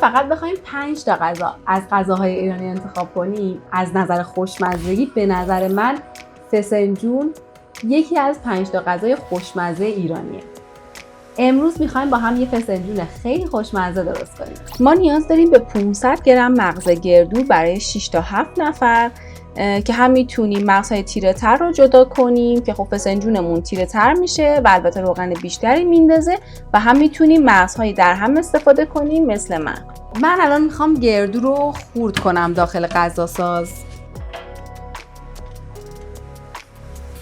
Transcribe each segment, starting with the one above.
فقط بخوایم 5 تا غذا از غذاهای ایرانی انتخاب کنیم، از نظر خوشمزگی به نظر من فسنجون یکی از 5 تا غذای خوشمزه ایرانیه. امروز میخوایم با هم یه فسنجون خیلی خوشمزه درست کنیم. ما نیاز داریم به 500 گرم مغز گردو برای 6 تا 7 نفر که هم میتونیم مغزهای تیره تر رو جدا کنیم که خب فسنجونمون تیره تر میشه و البته روغن بیشتری میندازه، و هم میتونیم مغزهای در هم استفاده کنیم مثل من الان میخوام گردو رو خورد کنم داخل غذا ساز.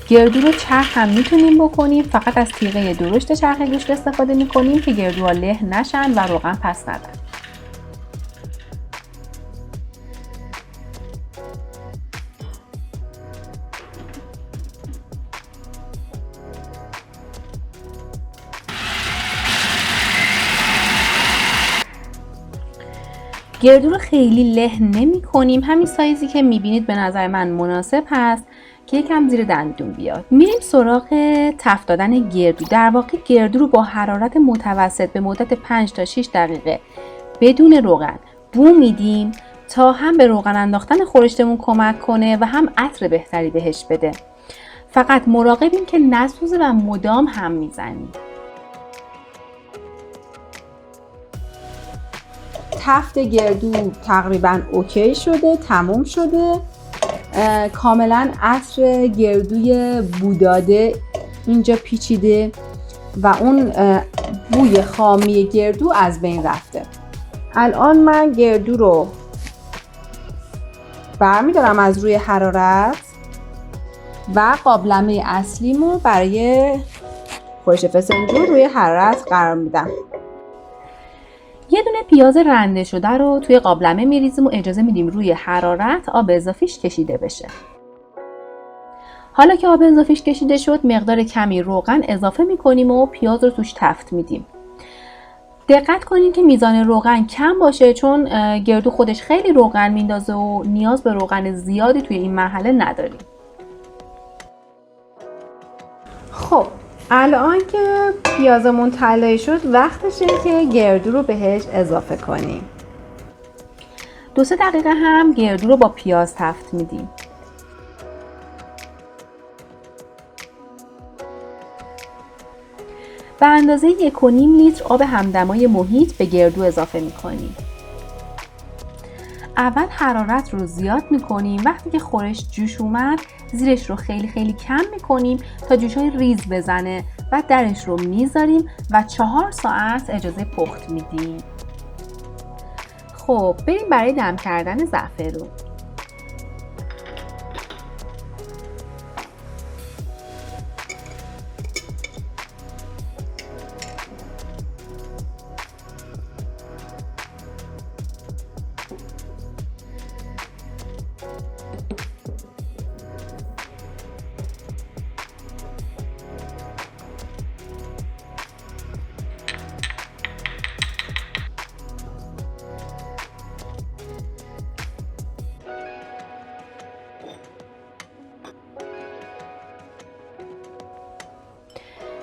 گردو رو چرخ هم میتونیم بکنیم، فقط از تیغه درشت چرخ گوشت استفاده میکنیم که گردوها له نشن و روغن پس ندن. گردو رو خیلی له نمی کنیم، همین سایزی که میبینید به نظر من مناسب هست که یکم زیر دندون بیاد. میریم سراغ تفت دادن گردو. در واقع گردو رو با حرارت متوسط به مدت 5 تا 6 دقیقه بدون روغن بو میدیم تا هم به روغن انداختن خورشتمون کمک کنه و هم عطر بهتری بهش بده. فقط مراقبیم که نسوزه و مدام هم میزنیم. تفت گردو تقریبا اوکی شده، تموم شده. کاملا عطر گردوی بوداده اینجا پیچیده و اون بوی خامی گردو از بین رفته. الان من گردو رو برمیدارم از روی حرارت و قابلمه اصلیمو برای خورش فسنجون روی حرارت قرار میدم. یه دونه پیاز رنده شده رو توی قابلمه میریزیم و اجازه میدیم روی حرارت آب اضافیش کشیده بشه. حالا که آب اضافیش کشیده شد، مقدار کمی روغن اضافه میکنیم و پیاز رو توش تفت میدیم. دقت کنین که میزان روغن کم باشه، چون گردو خودش خیلی روغن میندازه و نیاز به روغن زیادی توی این مرحله نداریم. خب الان که پیازمون طلایی شد، وقتشه که گردو رو بهش اضافه کنیم. 2-3 دقیقه هم گردو رو با پیاز تفت میدیم. به اندازه 1.5 لیتر آب همدمای محیط به گردو اضافه میکنیم. اول حرارت رو زیاد میکنیم. وقتی که خورش جوش اومد، زیرش رو خیلی کم میکنیم تا جوشای ریز بزنه و درش رو میذاریم و 4 ساعت اجازه پخت میدیم. خب بریم برای دم کردن زعفرون.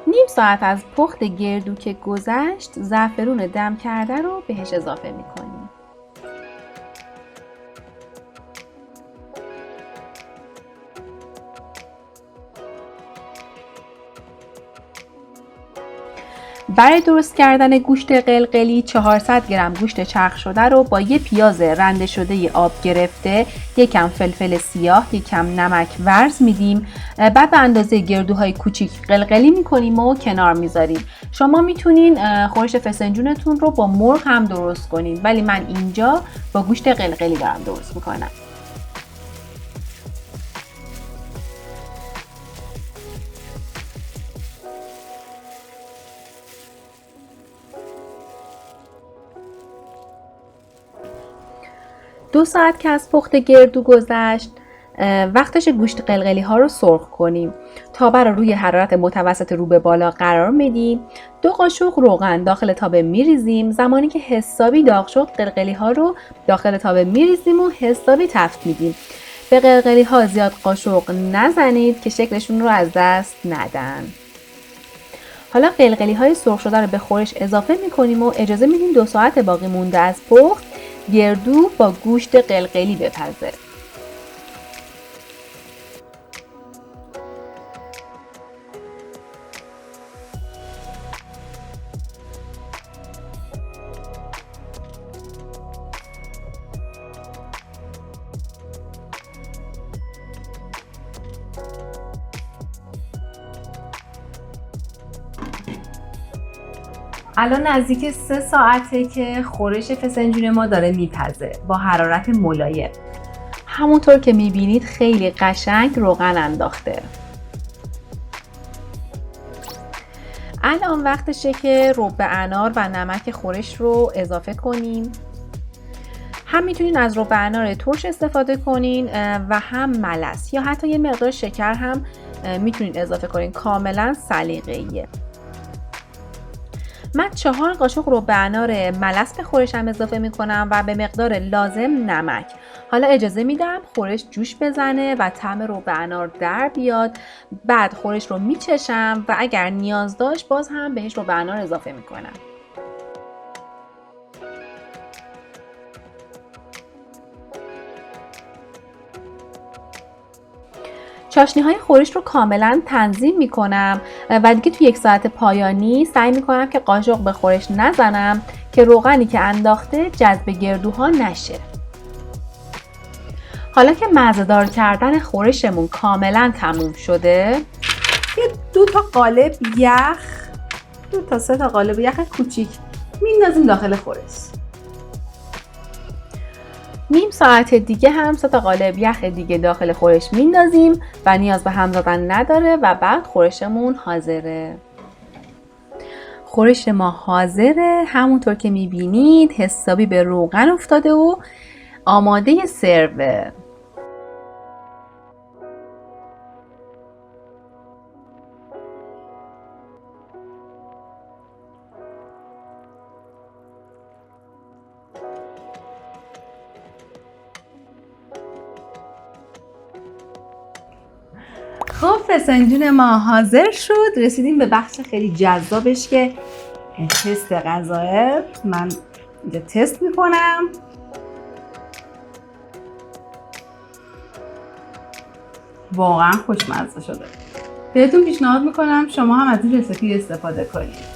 نیم ساعت از پخت گردو که گذشت، زعفرون دم کرده رو بهش اضافه میکنیم. برای درست کردن گوشت قلقلی 400 گرم گوشت چرخ شده رو با یه پیاز رنده شده آب گرفته، یکم فلفل سیاه، یکم نمک ورز میدیم. بعد به اندازه گردوهای کوچیک قلقلی میکنیم و کنار میذاریم. شما میتونین خورش فسنجونتون رو با مرغ هم درست کنین، ولی من اینجا با گوشت قلقلی دارم درست میکنم. دو ساعت که از پخت گردو گذشت، وقتش گوشت قلقلی ها رو سرخ کنیم. تابه رو روی حرارت متوسط رو به بالا قرار میدیم. 2 قاشق روغن داخل تابه میریزیم. زمانی که حسابی داغ شد، قلقلی ها رو داخل تابه میریزیم و حسابی تفت میدیم. به قلقلی ها زیاد قاشق نزنید که شکلشون رو از دست ندن. حالا قلقلی های سرخ شده رو به خورش اضافه میکنیم و اجازه میدیم 2 ساعت باقی مونده از پخت گردو با گوشت قلقلی بپزه. الان نزدیک 3 ساعته که خورش فسنجون ما داره میپزه با حرارت ملایم. همونطور که میبینید خیلی قشنگ روغن انداخته. الان وقتشه که رب انار و نمک خورش رو اضافه کنیم. هم میتونین از رب انار ترش استفاده کنین و هم ملس یا حتی یه مقدار شکر هم میتونین اضافه کنین، کاملا سلیقه‌ایه. من 4 قاشق رب انار ملس به خورشم اضافه میکنم و به مقدار لازم نمک. حالا اجازه میدم خورش جوش بزنه و طعم رب انار در بیاد. بعد خورش رو میچشم و اگر نیاز داشت باز هم بهش رب انار اضافه میکنم. چاشنی های خورش رو کاملا تنظیم میکنم و دیگه تو 1 ساعت پایانی سعی میکنم که قاشق به خورش نزنم که روغنی که انداخته جذب گردوها نشه. حالا که مزه‌دار کردن خورشمون کاملا تموم شده، یه 2 تا قالب یخ، 2 تا 3 تا قالب یخ کوچیک میندازیم داخل خورش. نیم ساعت دیگه هم 3 تا قالب یخ دیگه داخل خورش میندازیم و نیاز به هم زدن نداره و بعد خورشمون حاضره. خورش ما حاضره، همونطور که میبینید حسابی به روغن افتاده و آماده سرو. خب فسنجون ما حاضر شد. رسیدیم به بخش خیلی جذابش که تست غذاه. من اینجا تست میکنم. واقعا خوشمزه شده. بهتون پیشنهاد میکنم شما هم از این رسیپی استفاده کنید.